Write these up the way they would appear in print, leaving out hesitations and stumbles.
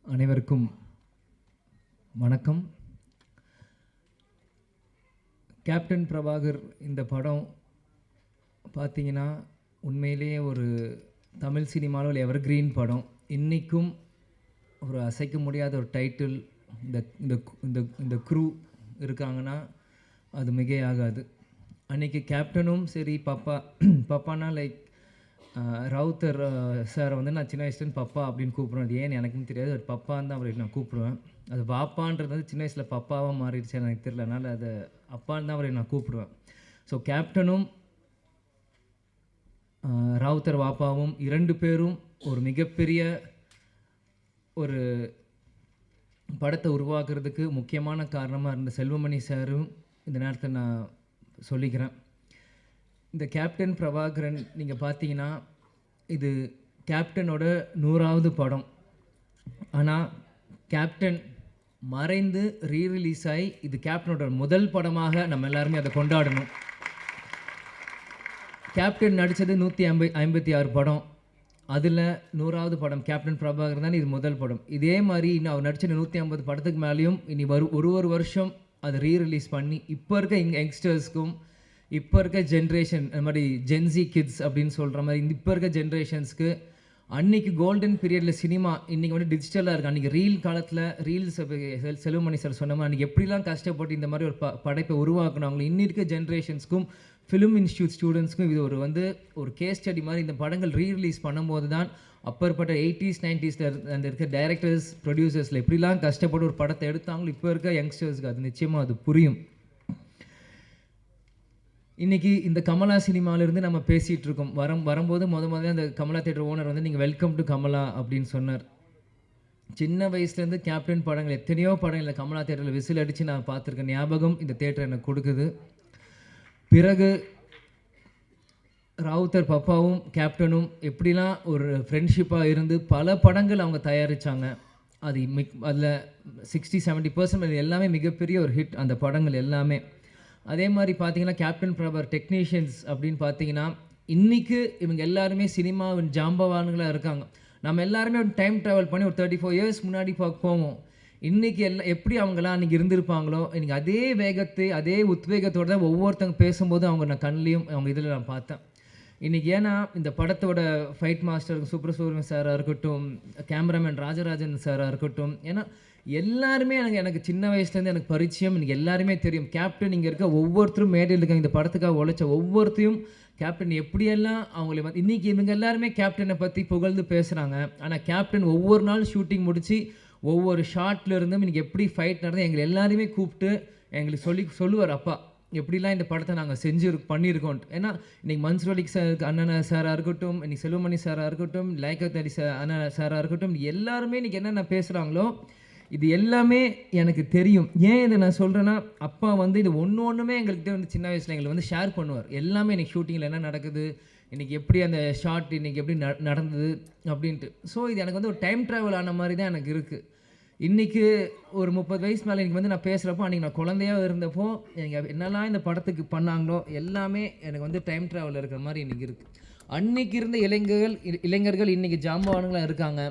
அனைவருக்கும் வணக்கம். கேப்டன் பிரபாகர் இந்த படம் பார்த்தீங்கன்னா உண்மையிலேயே ஒரு தமிழ் சினிமாவில் ஒரு எவர்கிரீன் படம். இன்றைக்கும் ஒரு அசைக்க முடியாத ஒரு டைட்டில். இந்த இந்த இந்த இந்த க்ரூ இருக்காங்கன்னா அது மிகையாகாது. அன்றைக்கி கேப்டனும் சரி, பப்பானா லைக் ராவுத்தர் சாரை வந்து நான் சின்ன வயசுலேருந்து பப்பா அப்படின்னு கூப்பிடுவேன். அது ஏன்னு எனக்கும் தெரியாது. அது பப்பான்னு தான் அவரை நான் கூப்பிடுவேன். அது பாப்பான்றது வந்து சின்ன வயசில் பப்பாவாக மாறிடுச்சு எனக்கு தெரியல. அதனால் அதை அப்பான்னு தான் அவரை நான் கூப்பிடுவேன். ஸோ கேப்டனும் ராவுத்தர் பாப்பாவும் 2 பேரும் ஒரு மிகப்பெரிய ஒரு படத்தை உருவாக்குறதுக்கு முக்கியமான காரணமாக இருந்த செல்வமணி சாரும் இந்த நேரத்தில் நான் சொல்லிக்கிறேன். இந்த கேப்டன் பிரபாகரன் நீங்கள் பார்த்தீங்கன்னா இது கேப்டனோட 100வது படம். ஆனால் கேப்டன் மறைந்து ரீரிலீஸ் ஆகி இது கேப்டனோட முதல் படமாக நம்ம எல்லாருமே அதை கொண்டாடணும். கேப்டன் நடித்தது 156 படம். அதில் 100வது படம் கேப்டன் பிரபாகரன் தான் இது முதல் படம். இதே மாதிரி இன்னும் அவர் நடித்த 150 படத்துக்கு மேலேயும் இனி ஒரு வருஷம் அதை ரீரிலீஸ் பண்ணி இப்போ இருக்க யங்ஸ்டர்ஸ்க்கும் இப்போ இருக்க ஜென்ரேஷன் இந்த மாதிரி ஜென்சி கிட்ஸ் அப்படின்னு சொல்கிற மாதிரி இப்போ இருக்க ஜென்ரேஷன்ஸ்க்கு அன்றைக்கி கோல்டன் பீரியடில் சினிமா இன்றைக்கி வந்து டிஜிட்டலாக இருக்குது. அன்றைக்கி ரீல் காலத்தில் ரீல்ஸ் செல்வமணி சார் சொன்ன மாதிரி அன்றைக்கி எப்படிலாம் கஷ்டப்பட்டு இந்த மாதிரி ஒரு படைப்பை உருவாக்குனாங்களோ இன்னி இருக்க ஜென்ரேஷன்ஸ்க்கும் ஃபிலிம் இன்ஸ்டியூட் ஸ்டூடெண்ட்ஸ்க்கும் இது ஒரு கேஸ் ஸ்டடி மாதிரி இந்த படங்கள் ரீரிலீஸ் பண்ணும்போது தான் அப்பற்பட்ட 80s 90s அந்த இருக்க டைரக்டர்ஸ் ப்ரொடியூசர்ஸில் எப்படிலாம் கஷ்டப்பட்டு ஒரு படத்தை எடுத்தாங்களோ இப்போ இருக்க யங்ஸ்டர்ஸ்க்கு அது நிச்சயமாக அது புரியும். இன்றைக்கி இந்த கமலா சினிமாவிலேருந்து நம்ம பேசிகிட்டு இருக்கோம். வரும்போது முதல்ல அந்த கமலா தேட்டர் ஓனர் வந்து நீங்கள் வெல்கம் டு கமலா அப்படின்னு சொன்னார். சின்ன வயசுலேருந்து கேப்டன் படங்கள் எத்தனையோ படங்கள் கமலா தேட்டரில் விசில் அடித்து நான் பார்த்துருக்கேன். ஞாபகம் இந்த தேட்டர் எனக்கு கொடுக்குது. பிறகு ராவுத்தர் பப்பாவும் கேப்டனும் எப்படிலாம் ஒரு ஃப்ரெண்ட்ஷிப்பாக இருந்து பல படங்கள் அவங்க தயாரித்தாங்க. அதில் 60-70% எல்லாமே மிகப்பெரிய ஒரு ஹிட் அந்த படங்கள் எல்லாமே. அதே மாதிரி பார்த்தீங்கன்னா கேப்டன் பிரபாகர் டெக்னீஷியன்ஸ் அப்படின்னு பார்த்தீங்கன்னா இன்றைக்கி இவங்க எல்லாருமே சினிமாவின் ஜாம்பவான்களாக இருக்காங்க. நம்ம எல்லாருமே ஒரு டைம் ட்ராவல் பண்ணி ஒரு 34 இயர்ஸ் முன்னாடி போவோம். இன்றைக்கி எப்படி அவங்களாம் அன்றைக்கி இருந்திருப்பாங்களோ இன்றைக்கி அதே வேகத்தை அதே உத்வேகத்தோடு தான் ஒவ்வொருத்தங்க பேசும்போது அவங்க நான் கண்ணிலையும் அவங்க இதில் நான் பார்த்தேன். இன்றைக்கி ஏன்னா இந்த படத்தோட ஃபைட் மாஸ்டர் சுப்ரசூரியன் சாராக இருக்கட்டும், கேமராமேன் ராஜராஜன் சாராக இருக்கட்டும், ஏன்னா எல்லாருமே எனக்கு சின்ன வயசுலேருந்து எனக்கு பரிச்சயம். எனக்கு எல்லாருமே தெரியும். கேப்டன் இங்கே இருக்க ஒவ்வொருத்தரும் மேடையில் இருக்காங்க. இந்த படத்துக்காக உழைச்ச ஒவ்வொருத்தையும் கேப்டன் எப்படியெல்லாம் அவங்கள வந்து இன்றைக்கி இவங்க எல்லாருமே கேப்டனை பற்றி புகழ்ந்து பேசுகிறாங்க. ஆனால் கேப்டன் ஒவ்வொரு நாள் ஷூட்டிங் முடித்து ஒவ்வொரு ஷார்ட்ல இருந்தும் இன்றைக்கி எப்படி ஃபைட் நடந்து எங்களை எல்லாருமே கூப்பிட்டு எங்களுக்கு சொல்லுவார், அப்பா எப்படிலாம் இந்த படத்தை நாங்கள் பண்ணியிருக்கோம். ஏன்னா இன்றைக்கி மன்சூர் அலி சார் அண்ணன் சாராக இருக்கட்டும், இன்றைக்கி செல்வமணி சாராக இருக்கட்டும், லைக்கத் அலி அண்ணன் சாராக இருக்கட்டும், எல்லாருமே இன்றைக்கி என்னென்ன பேசுகிறாங்களோ இது எல்லாமே எனக்கு தெரியும். ஏன் இதை நான் சொல்கிறேன்னா அப்பா வந்து இது ஒன்றுமே எங்கள்கிட்ட வந்து சின்ன வயசில் எங்களை வந்து ஷேர் பண்ணுவார். எல்லாமே இன்றைக்கி ஷூட்டிங்கில் என்ன நடக்குது, இன்றைக்கி எப்படி அந்த ஷார்ட் இன்றைக்கி எப்படி நடந்தது அப்படின்ட்டு. ஸோ இது எனக்கு வந்து ஒரு டைம் ட்ராவல் ஆன மாதிரி தான் எனக்கு இருக்குது. இன்றைக்கி ஒரு 30 வயசு மேலே எனக்கு வந்து நான் பேசுகிறப்போ அன்றைக்கி நான் குழந்தையாக இருந்தப்போ எனக்கு என்னெல்லாம் இந்த படத்துக்கு பண்ணாங்களோ எல்லாமே எனக்கு வந்து டைம் ட்ராவல் இருக்கிற மாதிரி இன்றைக்கி இருக்குது. அன்றைக்கி இருந்த இளைஞர்கள் இன்றைக்கி ஜாம்பவான்களாக இருக்காங்க.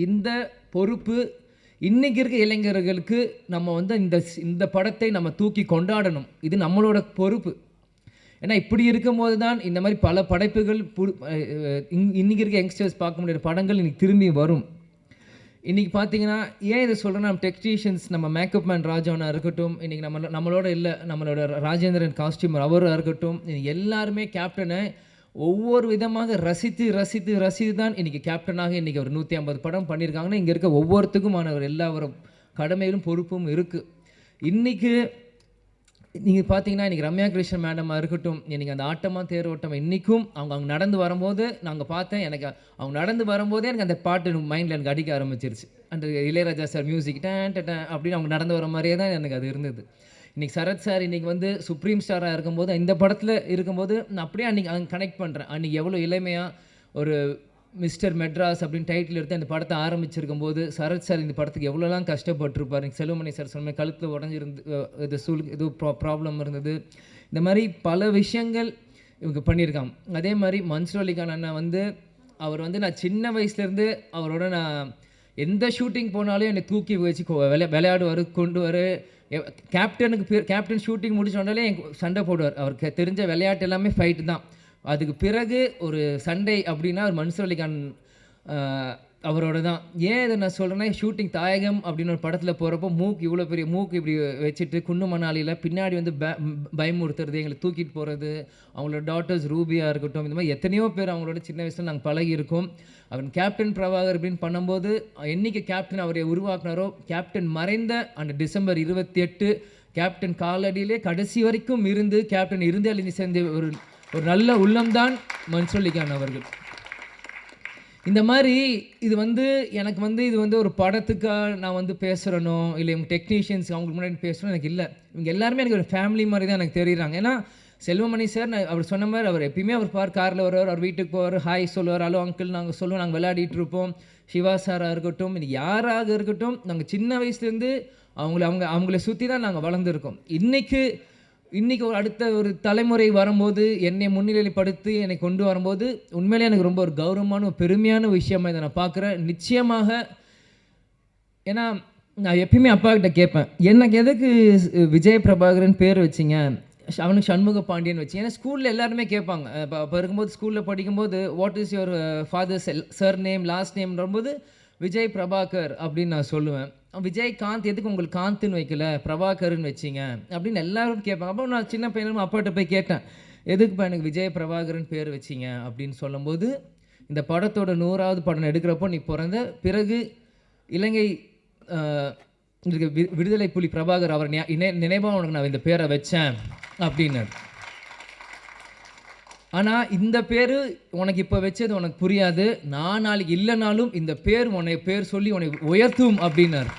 இந்த பொறுப்பு இன்றைக்கி இருக்க இளைஞர்களுக்கு நம்ம வந்து இந்த படத்தை நம்ம தூக்கி கொண்டாடணும். இது நம்மளோட பொறுப்பு. ஏன்னா இப்படி இருக்கும்போது தான் இந்த மாதிரி பல படைப்புகள் இன்றைக்கி இருக்க யங்ஸ்டர்ஸ் பார்க்க முடியாத படங்கள் இன்றைக்கி திரும்பி வரும். இன்றைக்கி பார்த்தீங்கன்னா ஏன் இதை சொல்கிறேன்னா நம்ம டெக்னீஷியன்ஸ் நம்ம மேக்கப் மேன் ராஜாவனாக இருக்கட்டும், இன்றைக்கி நம்மளோட இல்லை நம்மளோட ராஜேந்திரன் காஸ்டியூமர் அவராக இருக்கட்டும், எல்லாருமே கேப்டனை ஒவ்வொரு விதமாக ரசித்து தான் இன்றைக்கி கேப்டனாக இன்றைக்கி ஒரு 150 படம் பண்ணியிருக்காங்கன்னா இங்கே இருக்க ஒவ்வொருத்துக்குமான ஒரு எல்லா ஒரு கடமையிலும் பொறுப்பும் இருக்குது. இன்றைக்கி நீங்கள் பார்த்தீங்கன்னா இன்றைக்கி ரம்யா கிருஷ்ணன் மேடமாக இருக்கட்டும், இன்றைக்கி அந்த ஆட்டமாக தேரோட்டம் இன்றைக்கும் அவங்க நடந்து வரும்போது நாங்கள் பார்த்தேன். எனக்கு அவங்க நடந்து வரும்போதே எனக்கு அந்த பாட்டு மைண்டில் எனக்கு அடிக்க ஆரம்பிச்சிருச்சு. அந்த இளையராஜா சார் மியூசிக் அப்படின்னு அவங்க நடந்து வர மாதிரியே தான் எனக்கு அது இருந்தது. இன்றைக்கி சரத் சார் இன்றைக்கி வந்து சுப்ரீம் ஸ்டாராக இருக்கும்போது இந்த படத்தில் இருக்கும்போது நான் அப்படியே அன்றைக்கி கனெக்ட் பண்ணுறேன். அன்றைக்கி எவ்வளோ இளமையாக ஒரு மிஸ்டர் மெட்ராஸ் அப்படின்னு டைட்டில் எடுத்து அந்த படத்தை ஆரம்பிச்சிருக்கும் போது சரத் சார் இந்த படத்துக்கு எவ்வளோலாம் கஷ்டப்பட்டுருப்பார். செல்வமணி சார் சொன்ன கழுத்தில் உடஞ்சிருந்து இது ப்ராப்ளம் இருந்தது. இந்த மாதிரி பல விஷயங்கள் இவங்க பண்ணியிருக்காங்க. அதே மாதிரி மன்சூர் அலிகான் அண்ணன் வந்து அவர் வந்து நான் சின்ன வயசுலேருந்து அவரோட நான் எந்த ஷூட்டிங் போனாலும் என்னை தூக்கி வச்சு விளையாடுவார், கொண்டுவார். கேப்டன் ஷூட்டிங் முடிச்சு வந்தாலே சண்டை போடுவார். அவருக்கு தெரிஞ்ச விளையாட்டு எல்லாமே ஃபைட்டு தான். அதுக்கு பிறகு ஒரு சண்டை அப்படின்னா ஒரு மன்சூர் அலிகான் அவரோட தான். ஏன் இதை நான் சொல்கிறேன்னா, ஷூட்டிங் தாயகம் அப்படின்னு ஒரு படத்தில் போகிறப்போ இவ்வளோ பெரிய மூக்கு இப்படி வச்சுட்டு குன்னு மணாலியில் பின்னாடி வந்து பயமுறுத்துறது, எங்களை தூக்கிட்டு போகிறது, அவங்களோட டாட்டர்ஸ் ரூபியாக இருக்கட்டும், இந்த மாதிரி எத்தனையோ பேர் அவங்களோட சின்ன வயசில் நாங்கள் பழகியிருக்கோம். அவன் கேப்டன் பிரபாகர் அப்படின்னு பண்ணும்போது என்னைக்கு கேப்டன் அவரை உருவாக்குனாரோ, கேப்டன் மறைந்த அந்த டிசம்பர் 28 கேப்டன் காலடியிலே கடைசி வரைக்கும் இருந்து கேப்டன் இறுதி சேர்ந்த ஒரு நல்ல உள்ளம்தான் மன்சூர் அலிகான் அவர்கள். இந்த மாதிரி இது வந்து எனக்கு வந்து இது வந்து ஒரு படத்துக்காக நான் வந்து பேசுகிறனோ இல்லை இவங்க டெக்னீஷியன்ஸ் அவங்களுக்கு முன்னாடி பேசுகிறோம் எனக்கு இல்லை. இவங்க எல்லாருமே எனக்கு ஒரு ஃபேமிலி மாதிரி தான் எனக்கு தெரியுறாங்க. ஏன்னா செல்வமணி சார் நான் அவர் சொன்ன மாதிரி அவர் எப்பயுமே அவர் காரில் வருவார், அவர் வீட்டுக்கு போவார், ஹாய் சொல்லுவார், ஹலோ அங்கிள் நாங்கள் சொல்லுவோம், நாங்கள் விளையாடிட்டு இருப்போம். சிவா சாராக இருக்கட்டும், இது யாராக இருக்கட்டும், நாங்கள் சின்ன வயசுலேருந்து அவங்கள சுற்றி தான் நாங்கள் வளர்ந்துருக்கோம். இன்றைக்கி ஒரு அடுத்த ஒரு தலைமுறை வரும்போது என்னை முன்னிலைப்படுத்தி என்னை கொண்டு வரும்போது உண்மையிலே எனக்கு ரொம்ப ஒரு கௌரவமான ஒரு பெருமையான விஷயமாக இதை நான் பார்க்குறேன். நிச்சயமாக ஏன்னா நான் எப்பயுமே அப்பா கிட்ட கேட்பேன், எனக்கு எதுக்கு விஜய் பிரபாகரன் பேர் வச்சிங்க, அவனுக்கு சண்முக பாண்டியன் வச்சு. ஏன்னா ஸ்கூலில் எல்லாருமே கேட்பாங்க. இப்போ இருக்கும்போது ஸ்கூலில் படிக்கும்போது what is your father's surname last நேம்ன்றபோது விஜய் பிரபாகர் அப்படின்னு நான் சொல்லுவேன். விஜயகாந்த் எதுக்கு உங்களுக்கு காந்த்னு வைக்கல, பிரபாகர்னு வச்சிங்க அப்படின்னு எல்லாரும் கேட்பாங்க. அப்போ நான் சின்ன பையனும் அப்பாட்ட போய் கேட்டேன், எதுக்குப்பா எனக்கு விஜய் பிரபாகரன் பேர் வச்சிங்க அப்படின்னு சொல்லும்போது, இந்த படத்தோட 100வது படம் எடுக்கிறப்போ நீ பிறந்த பிறகு இலங்கை விடுதலை புலி பிரபாகர் அவர் நினைவாக உனக்கு நான் இந்த பேரை வச்சேன் அப்படின்னு. ஆனால் இந்த பேர் உனக்கு இப்போ வச்சது உனக்கு புரியாது, நான் நாளைக்கு இல்லைனாலும் இந்த பேர் பேர் சொல்லி உன்னை உயர்த்தும் அப்படின்னார்.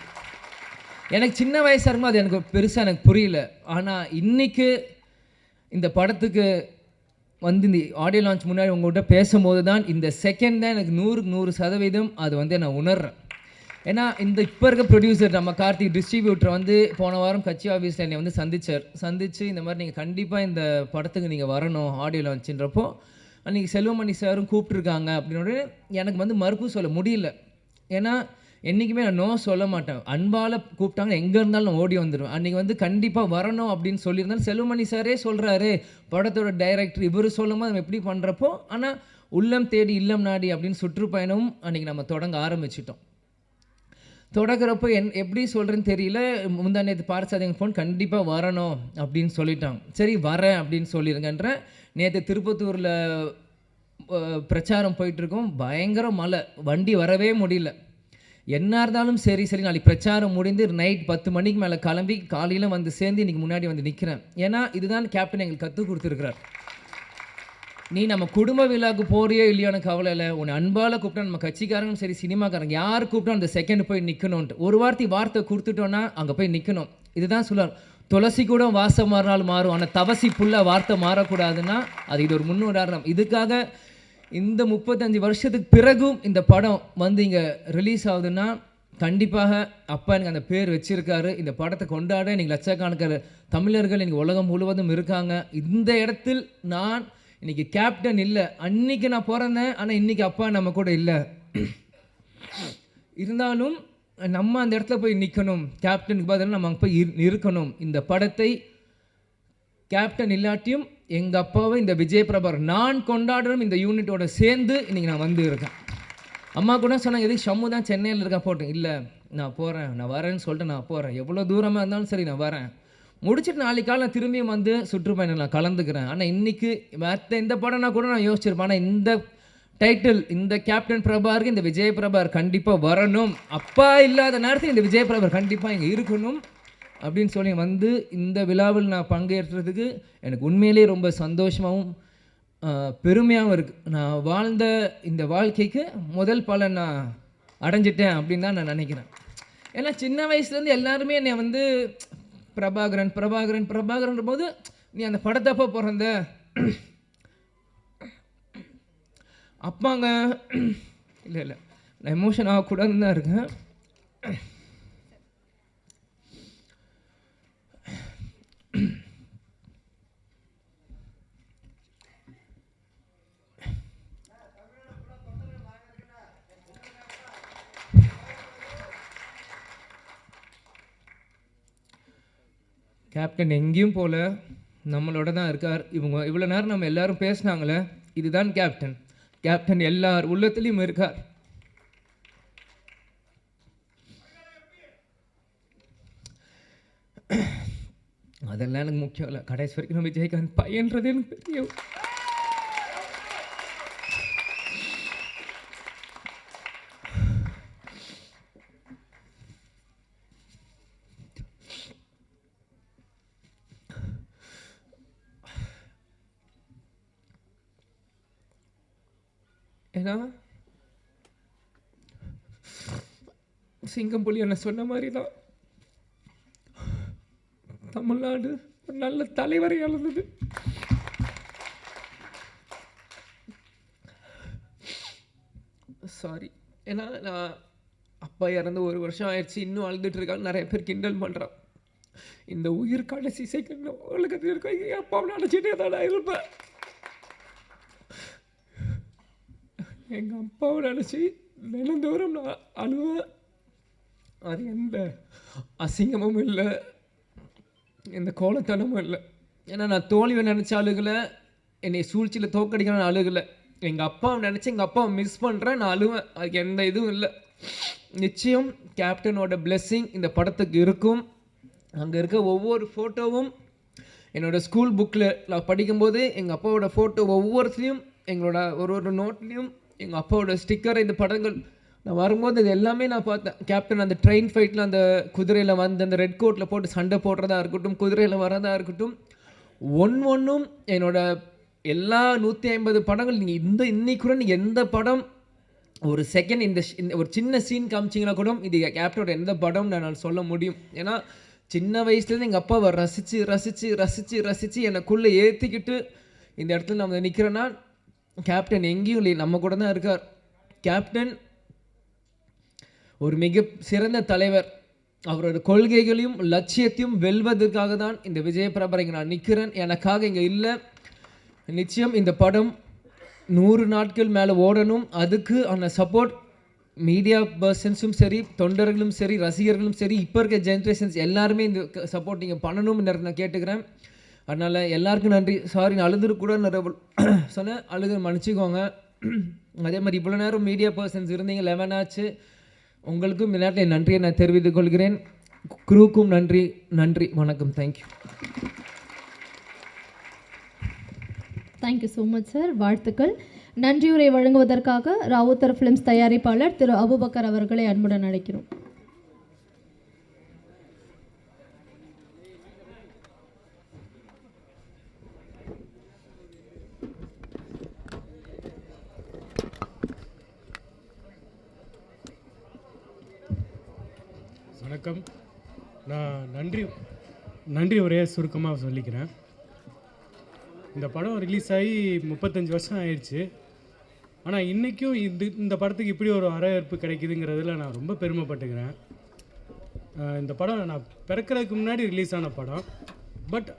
எனக்கு சின்ன வயசாக இருக்கும்போது அது எனக்கு பெருசாக எனக்கு புரியல. ஆனால் இன்றைக்கு இந்த படத்துக்கு வந்து இந்த ஆடியோ லான்ச் முன்னாடி உங்கள்கிட்ட பேசும்போது தான் இந்த செகண்ட் தான் எனக்கு 100% அது வந்து நான் உணர்றேன். ஏன்னா இந்த இப்போ இருக்க ப்ரொடியூசர் நம்ம கார்த்திக் டிஸ்ட்ரிபியூட்டர் வந்து போன வாரம் கட்சி ஆஃபீஸில் என்னை வந்து சந்திச்சு இந்த மாதிரி நீங்கள் கண்டிப்பாக இந்த படத்துக்கு நீங்கள் வரணும் ஆடியோ லான்ச்சுன்றப்போ அன்றைக்கி செல்வமணி சாரும் கூப்பிட்ருக்காங்க அப்படின்னு எனக்கு வந்து மறுப்பு சொல்ல முடியல. ஏன்னா என்றைக்குமே நான் நோ சொல்ல மாட்டேன். அன்பால் கூப்பிட்டாங்க எங்கே இருந்தாலும் நான் ஓடி வந்துடுவேன். அன்றைக்கி வந்து கண்டிப்பாக வரணும் அப்படின்னு சொல்லியிருந்தாலும் செல்வமணி சாரே சொல்கிறாரு, படத்தோட டைரக்டர் இவர் சொல்லும்போது நம்ம எப்படி பண்ணுறப்போ, ஆனால் உள்ளம் தேடி இல்லம் நாடி அப்படின்னு சுற்றுப்பயணமும் அன்றைக்கி நம்ம தொடங்க ஆரம்பிச்சிட்டோம். தொடங்குறப்போ எப்படி சொல்கிறேன்னு தெரியல. முந்தா நேற்று பார்த்தாதீங்க ஃபோன் கண்டிப்பாக வரணும் அப்படின்னு சொல்லிட்டாங்க. சரி வரேன் அப்படின்னு சொல்லிடுங்கன்ற. நேற்று திருப்பத்தூரில் பிரச்சாரம் போயிட்டுருக்கோம், பயங்கர மழை, வண்டி வரவே முடியல. என்ன இருந்தாலும் சரி நாளைக்கு பிரச்சாரம் முடிந்து நைட் 10 மணிக்கு மேலே கிளம்பி காலையில் வந்து சேர்ந்து இன்றைக்கி முன்னாடி வந்து நிற்கிறேன். ஏன்னா இதுதான் கேப்டன் எங்களுக்கு கற்றுக் கொடுத்துருக்கிறார். நீ நம்ம குடும்ப விழாவுக்கு போறியோ இல்லையோ எனக்கு கவலை இல்லை, உன்னை அன்பால் கூப்பிட்டா நம்ம கட்சிக்காரங்களும் சரி சினிமாக்காரங்க யார் கூப்பிட்டா அந்த செகண்ட் போய் நிற்கணும்ன்ட்டு ஒரு வார்த்தை கொடுத்துட்டோன்னா அங்கே போய் நிற்கணும். இதுதான் சொல்லுவார், துளசி கூட வாசம் மாறினாலும் மாறும், ஆனால் தவசி புல்ல வார்த்தை மாறக்கூடாதுன்னா அது இது ஒரு முன்னுதாரணம். இதுக்காக இந்த 35 வருஷத்துக்கு பிறகும் இந்த படம் வந்து இங்கே ரிலீஸ் ஆகுதுன்னா கண்டிப்பாக அப்பா எனக்கு அந்த பேர் வச்சுருக்காரு. இந்த படத்தை கொண்டாட இன்றைக்கி லட்சக்கணக்கான தமிழர்கள் இன்றைக்கி உலகம் முழுவதும் இருக்காங்க. இந்த இடத்தில் நான் இன்றைக்கி கேப்டன் இல்லை, அன்றைக்கி நான் பிறந்தேன், ஆனால் இன்றைக்கி அப்பா நம்ம கூட இல்லை. இருந்தாலும் நம்ம அந்த இடத்துல போய் நிற்கணும், கேப்டனுக்கு பதிலாக நம்ம அங்கே போய் இருக்கணும். இந்த படத்தை கேப்டன் இல்லாட்டியும் எங்கள் அப்பாவை இந்த விஜய் பிரபாகர் நான் கொண்டாடுறோம் இந்த யூனிட்டோட சேர்ந்து இன்றைக்கி நான் வந்து இருக்கேன். அம்மா கூட சொன்னாங்க, எதுக்கு ஷம்மு தான் சென்னையில் இருக்கா போட்டேன். இல்லை நான் போகிறேன், நான் வரேன்னு சொல்லிட்டு நான் போகிறேன், எவ்வளோ தூரமாக இருந்தாலும் சரி நான் வரேன், முடிச்சுட்டு நாளைக்கு காலை நான் திரும்பியும் வந்து சுற்றுப்பயணம் நான் கலந்துக்கிறேன். ஆனால் இன்றைக்கி மற்ற இந்த படம்னா கூட நான் யோசிச்சிருப்பேன், ஆனால் இந்த டைட்டில் இந்த கேப்டன் பிரபாகருக்கு இந்த விஜய் பிரபாகர் கண்டிப்பாக வரணும், அப்பா இல்லாத நேரத்தில் இந்த விஜய் பிரபாகர் கண்டிப்பாக இங்கே இருக்கணும் அப்படின்னு சொல்லி வந்து இந்த விழாவில் நான் பங்கேற்றதுக்கு எனக்கு உண்மையிலே ரொம்ப சந்தோஷமாகவும் பெருமையாகவும் இருக்குது. நான் வாழ்ந்த இந்த வாழ்க்கைக்கு முதல் பலன் நான் அடைஞ்சிட்டேன் அப்படின்னு தான் நான் நினைக்கிறேன். ஏன்னா சின்ன வயசுலேருந்து எல்லாருமே என்னை வந்து பிரபாகரன் பிரபாகரன் பிரபாகரன்ற போது நீ அந்த படத்தப்போ பிறந்த அப்பாங்க இல்லை நான் எமோஷன் ஆகக்கூடாதுன்னு தான் இருக்கேன். கேப்டன் எங்கேயும் போல, நம்மளோட தான் இருக்கார். இவங்க இவ்வளோ நேரம் நம்ம எல்லாரும் பேசினாங்களே, இதுதான் கேப்டன். கேப்டன் எல்லார் உள்ளத்துலேயும் இருக்கார். அதெல்லாம் எனக்கு முக்கியம் இல்லை. கடைசி வரைக்கும் நம்ம விஜயகாந்த் பையன்றது எனக்கு தெரியும். ஏன்னா சிங்கம் புலி என்ன சொன்ன மாதிரி தான் தமிழ்நாடு ஒரு நல்ல தலைவரை இழந்தது. சாரி. ஏன்னா நான் அப்பா இறந்து 1 வருஷம் ஆயிடுச்சு, இன்னும் அழுதுட்டு இருக்காங்க. நிறைய பேர் கிண்டல் பண்ணுறான். இந்த உயிர் கடைசி செகண்ட் உலகத்தில் இருக்க எங்கள் அப்பாவை நினச்சிட்டே தான் இருப்பேன். எங்கள் அப்பாவை நினச்சி தினந்தோறும் நான் அழுவேன். அது எந்த அசிங்கமும் இல்லை, எந்த கோலத்தனமும் இல்லை. ஏன்னா நான் தோல்வியை நினச்ச அழுகலை, என்னை சூழ்ச்சியில் தோக்கடிக்கணும்னு அழுகலை. எங்கள் அப்பாவை நினச்சி எங்கள் அப்பாவை மிஸ் பண்ணுறேன், நான் அழுவேன். அதுக்கு எந்த இதுவும் இல்லை. நிச்சயம் கேப்டனோட பிளெஸ்ஸிங் இந்த படத்துக்கு இருக்கும். அங்கே இருக்க ஒவ்வொரு ஃபோட்டோவும் என்னோடய ஸ்கூல் புக்கில் நான் படிக்கும்போது எங்கள் அப்பாவோட ஃபோட்டோ ஒவ்வொருத்தையும் எங்களோட ஒரு நோட்லேயும் எங்கள் அப்பாவோட ஸ்டிக்கர், இந்த படங்கள் நான் வரும்போது இது எல்லாமே நான் பார்த்தேன். கேப்டன் அந்த ட்ரெயின் ஃபைட்டில் அந்த குதிரையில் வந்து அந்த ரெட் கோட்டில் போட்டு சண்டை போடுறதா இருக்கட்டும், குதிரையில் வரதா இருக்கட்டும், ஒன்றும் என்னோட எல்லா 150 படங்கள் நீங்கள் இன்னைக்கு கூட நீங்கள் எந்த படம் ஒரு செகண்ட் இந்த ஒரு சின்ன சீன் காமிச்சிங்கன்னா கூட இது கேப்டனோட எந்த படம் நான் சொல்ல முடியும். ஏன்னா சின்ன வயசுலேருந்து எங்கள் அப்பாவை ரசித்து ரசித்து ரசித்து ரசித்து எனக்குள்ளே ஏற்றிக்கிட்டு இந்த இடத்துல நம்ம நிற்கிறேன்னா கேப்டன் எங்கேயும் இல்லை, நம்ம கூட தான் இருக்கார். கேப்டன் ஒரு மிக சிறந்த தலைவர். அவரோட கொள்கைகளையும் லட்சியத்தையும் வெல்வதற்காக தான் இந்த விஜயபிரபா இங்கே நான் நிற்கிறேன், எனக்காக இங்கே இல்லை. நிச்சயம் இந்த படம் 100 நாட்கள் மேலே ஓடணும். அதுக்கு அந்த சப்போர்ட் மீடியா பர்சன்ஸும் சரி, தொண்டர்களும் சரி, ரசிகர்களும் சரி, இப்போ இருக்க ஜென்ரேஷன்ஸ் எல்லாருமே இந்த சப்போர்ட் நீங்கள் பண்ணணும்னு நான் கேட்டுக்கிறேன். அதனால் எல்லாருக்கும் நன்றி. சாரி, நான் அழுதுக்கூட சொன்னேன், அழுது மன்னிச்சிக்கோங்க. அதே மாதிரி இவ்வளோ நேரம் மீடியா பர்சன்ஸ் இருந்தீங்க, 11 ஆச்சு. உங்களுக்கும் இந்த நேரத்தில் நன்றியை நான் தெரிவித்துக் கொள்கிறேன். குரூக்கும் நன்றி. நன்றி, வணக்கம். Thank you. Thank you so much sir. வாழ்த்துக்கள். நன்றியுரை வழங்குவதற்காக ராவுத்தர் ஃபிலிம்ஸ் தயாரிப்பாளர் திரு அபுபக்கர் அவர்களை அன்புடன் அழைக்கிறோம். வணக்கம். நான் நன்றி உரையை சுருக்கமாக சொல்லிக்கிறேன். இந்த படம் ரிலீஸ் ஆகி 35 வருஷம் ஆயிடுச்சு. ஆனால் இன்றைக்கும் இந்த படத்துக்கு இப்படி ஒரு வரவேற்பு கிடைக்குதுங்கிறதுல நான் ரொம்ப பெருமைப்பட்டுக்கிறேன். இந்த படம் நான் பிறக்கிறதுக்கு முன்னாடி ரிலீஸ் ஆன படம். பட்